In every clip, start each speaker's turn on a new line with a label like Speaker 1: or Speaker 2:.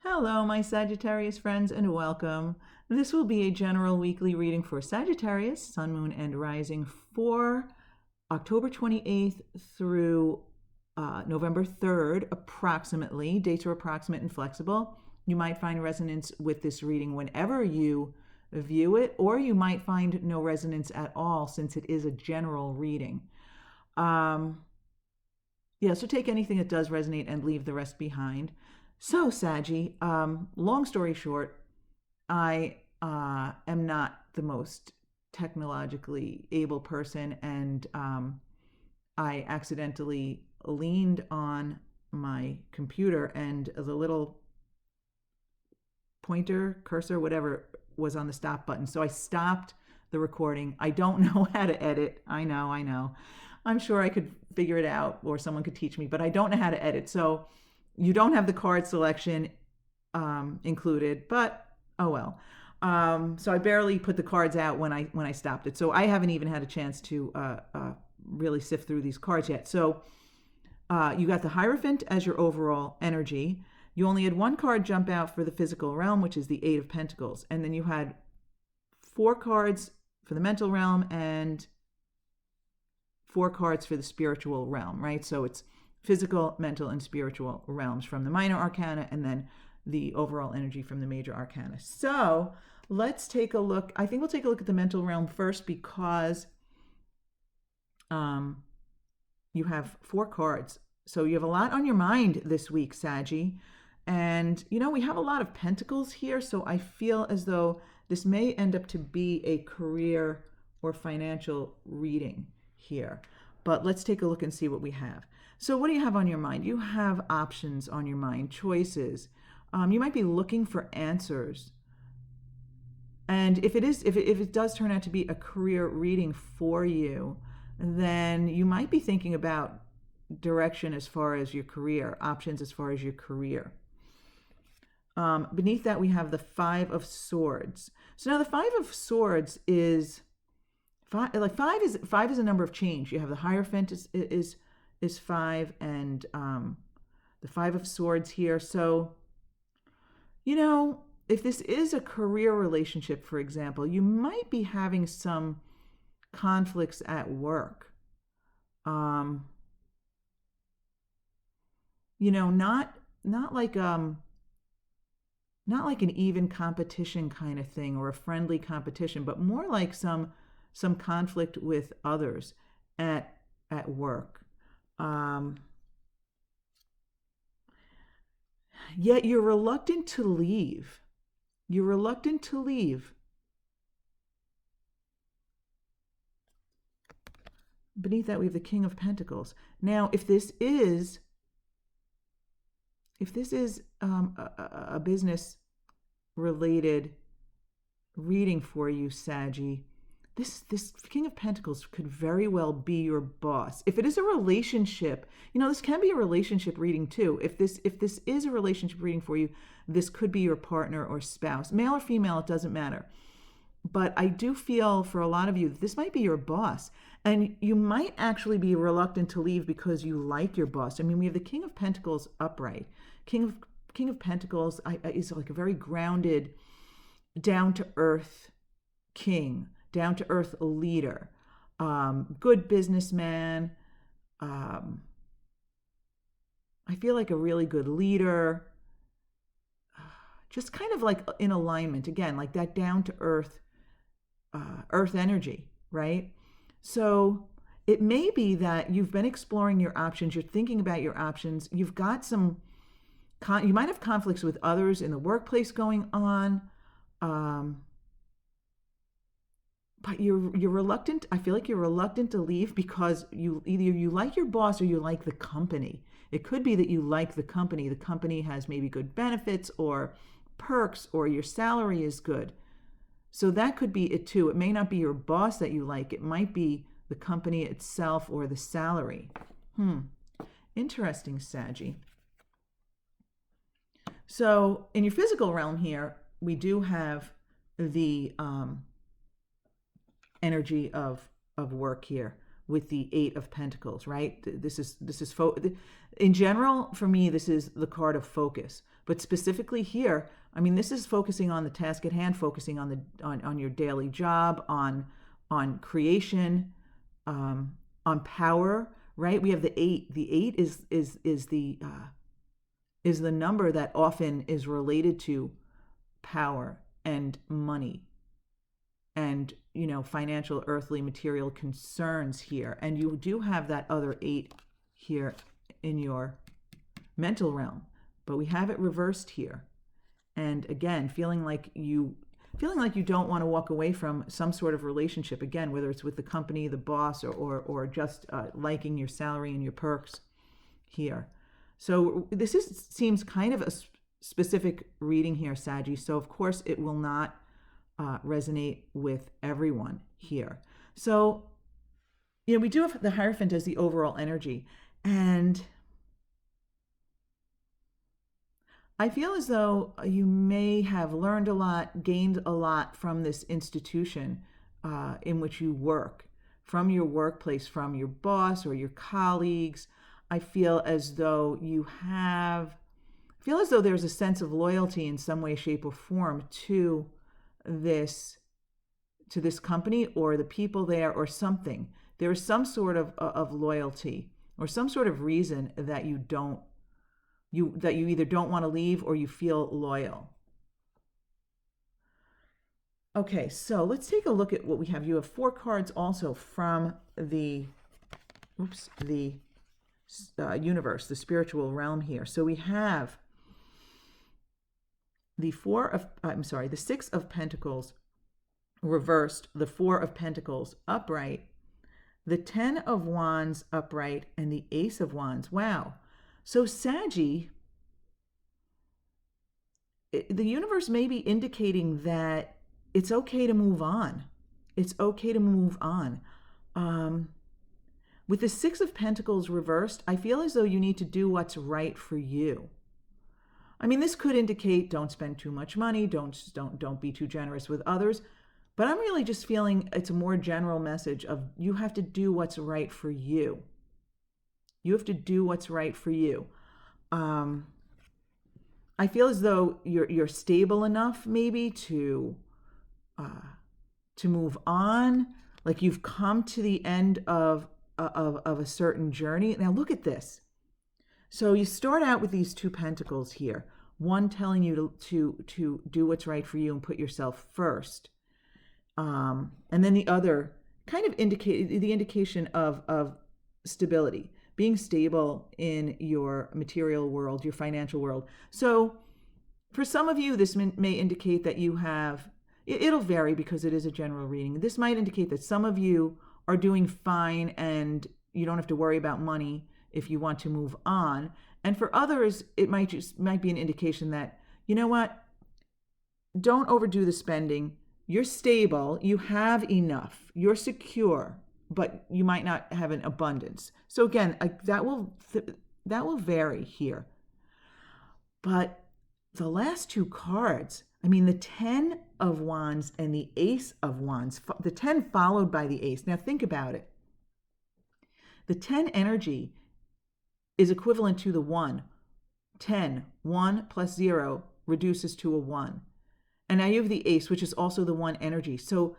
Speaker 1: Hello, my Sagittarius friends, and welcome. This will be a general weekly reading for Sagittarius, Sun, Moon, and Rising for October 28th through November 3rd, approximately. Dates are approximate and flexible. You might find resonance with this reading whenever you view it, or you might find no resonance at all since it is a general reading. So take anything that does resonate and leave the rest behind. So, Saggy, long story short, I am not the most technologically able person, and I accidentally leaned on my computer, and the little pointer, cursor, whatever, was on the stop button. So I stopped the recording. I don't know how to edit. I know. I'm sure I could figure it out, or someone could teach me, but I don't know how to edit. So you don't have the card selection included, but oh well. So I barely put the cards out when I stopped it. So I haven't even had a chance to really sift through these cards yet. So you got the Hierophant as your overall energy. You only had one card jump out for the physical realm, which is the Eight of Pentacles. And then you had 4 cards for the mental realm and 4 cards for the spiritual realm, right? So it's physical, mental, and spiritual realms from the minor arcana, and then the overall energy from the major arcana. So let's take a look. I think we'll take a look at the mental realm first, because you have 4 cards. So you have a lot on your mind this week, Saggy. And, we have a lot of pentacles here, so I feel as though this may end up to be a career or financial reading here. But let's take a look and see what we have. So what do you have on your mind? You have options on your mind, choices. You might be looking for answers. And if it does turn out to be a career reading for you, then you might be thinking about direction as far as your career, options as far as your career. Beneath that, we have the 5 of Swords. So now the 5 of Swords is five is a number of change. You have the Hierophant is 5, and the 5 of Swords here. So, if this is a career relationship, for example, you might be having some conflicts at work. Not like an even competition kind of thing, or a friendly competition, but more like some conflict with others at work. Yet you're reluctant to leave. Beneath that, we have the King of Pentacles. Now, if this is a business related reading for you, Saggy, this King of Pentacles could very well be your boss. If it is a relationship, this can be a relationship reading too. If this is a relationship reading for you, this could be your partner or spouse, male or female, it doesn't matter. But I do feel for a lot of you, this might be your boss, and you might actually be reluctant to leave because you like your boss. I mean, we have the King of Pentacles upright. King of Pentacles is like a very grounded, down-to-earth king, down-to-earth leader, good businessman. I feel like a really good leader, just kind of like in alignment, again, like that down-to-earth earth energy, right? So it may be that you've been exploring your options, you're thinking about your options, you've got you might have conflicts with others in the workplace going on, but you're reluctant. I feel like you're reluctant to leave because either you like your boss or you like the company. It could be that you like the company. The company has maybe good benefits or perks, or your salary is good. So that could be it too. It may not be your boss that you like. It might be the company itself or the salary. Interesting, Saggy. So in your physical realm here, we do have the energy of work here with the Eight of Pentacles, right? In general, for me, this is the card of focus. But specifically here, I mean, this is focusing on the task at hand, focusing on your daily job, on creation, on power, right? We have the 8. The 8 is the number that often is related to power and money and, financial, earthly, material concerns here. And you do have that other 8 here in your mental realm, but we have it reversed here. And again, feeling like you don't want to walk away from some sort of relationship, again, whether it's with the company, the boss, or just liking your salary and your perks here. So this seems kind of a specific reading here, Saggy. So of course it will not resonate with everyone here. So, we do have the Hierophant as the overall energy. And I feel as though you may have learned a lot, gained a lot from this institution in which you work, from your workplace, from your boss or your colleagues. I feel as though there's a sense of loyalty in some way, shape, or form to this company or the people there or something. There is some sort of loyalty or some sort of reason that you either don't want to leave or you feel loyal. Okay, so let's take a look at what we have. You have 4 cards also from the universe, the spiritual realm here. So we have the 6 of Pentacles reversed, the 4 of Pentacles upright, the 10 of Wands upright, and the Ace of Wands. Wow. So Saggy, the universe may be indicating that it's okay to move on. It's okay to move on. With the 6 of Pentacles reversed, I feel as though you need to do what's right for you. I mean, this could indicate don't spend too much money, don't be too generous with others. But I'm really just feeling it's a more general message of you have to do what's right for you. You have to do what's right for you. I feel as though you're stable enough maybe to move on. Like you've come to the end of a certain journey. Now look at this. So you start out with these 2 pentacles here. One telling you to do what's right for you and put yourself first. And then the other kind of indication of stability, being stable in your material world, your financial world. So for some of you, this may indicate that you have, it'll vary because it is a general reading. This might indicate that some of you are doing fine and you don't have to worry about money if you want to move on. And for others, it might be an indication that, you know what, don't overdo the spending. You're stable, you have enough, you're secure, but you might not have an abundance. So again, that will vary here. But the last 2 cards, I mean, the 10 of Wands and the Ace of Wands, the 10 followed by the Ace. Now think about it. The 10 energy is equivalent to the 1. 10, 1 plus 0 reduces to a 1. And now you have the Ace, which is also the 1 energy. So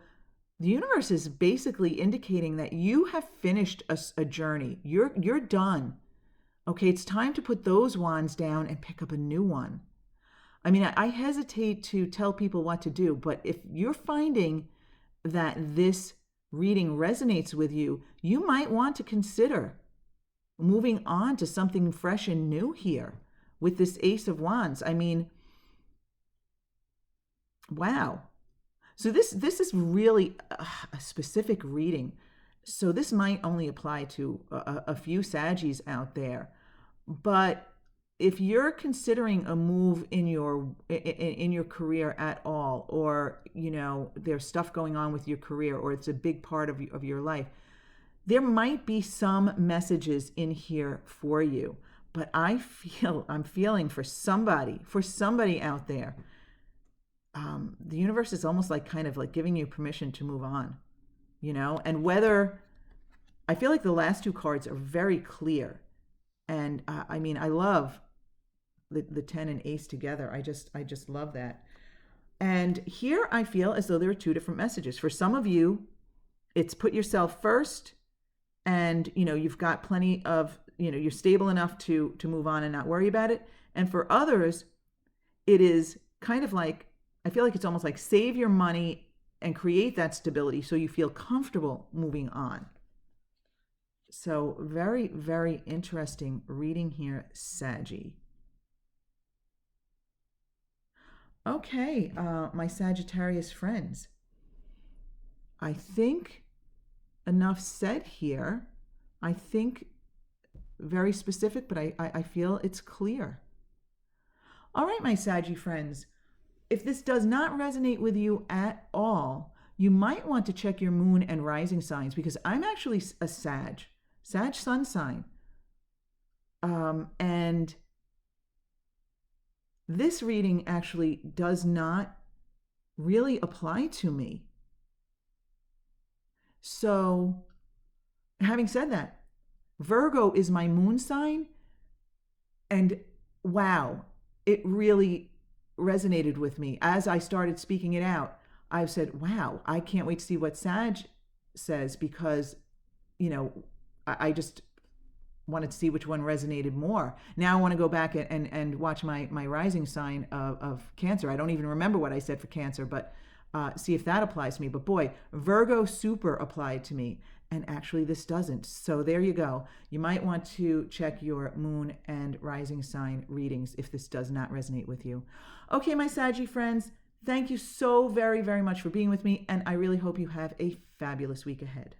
Speaker 1: the universe is basically indicating that you have finished a journey. You're done. Okay, it's time to put those wands down and pick up a new one. I mean, I hesitate to tell people what to do, but if you're finding that this reading resonates with you, you might want to consider moving on to something fresh and new here with this Ace of Wands. I mean, wow. So this is really a specific reading. So this might only apply to a few Saggies out there. But if you're considering a move in your career at all, or there's stuff going on with your career, or it's a big part of your life, there might be some messages in here for you. But I'm feeling for somebody out there. The universe is almost like kind of like giving you permission to move on, and whether I feel like the last two cards are very clear. And I mean, I love the 10 and ace together. I just love that. And here I feel as though there are two different messages. For some of you, it's put yourself first, and you've got plenty of, you're stable enough to move on and not worry about it. And for others, it is kind of like, I feel like it's almost like save your money and create that stability so you feel comfortable moving on. So very, very interesting reading here, Saggy. Okay, my Sagittarius friends. I think enough said here. I think very specific, but I feel it's clear. All right, my Saggy friends. If this does not resonate with you at all, you might want to check your moon and rising signs, because I'm actually a Sag sun sign. And this reading actually does not really apply to me. So, having said that, Virgo is my moon sign, and wow, it really resonated with me. As I started speaking it out, I said, wow, I can't wait to see what Sag says, because, I just wanted to see which one resonated more. Now I want to go back and watch my rising sign of Cancer. I don't even remember what I said for Cancer, but see if that applies to me. But boy, Virgo super applied to me, and actually this doesn't. So there you go. You might want to check your moon and rising sign readings if this does not resonate with you. Okay, my Saggy friends, thank you so very, very much for being with me, and I really hope you have a fabulous week ahead.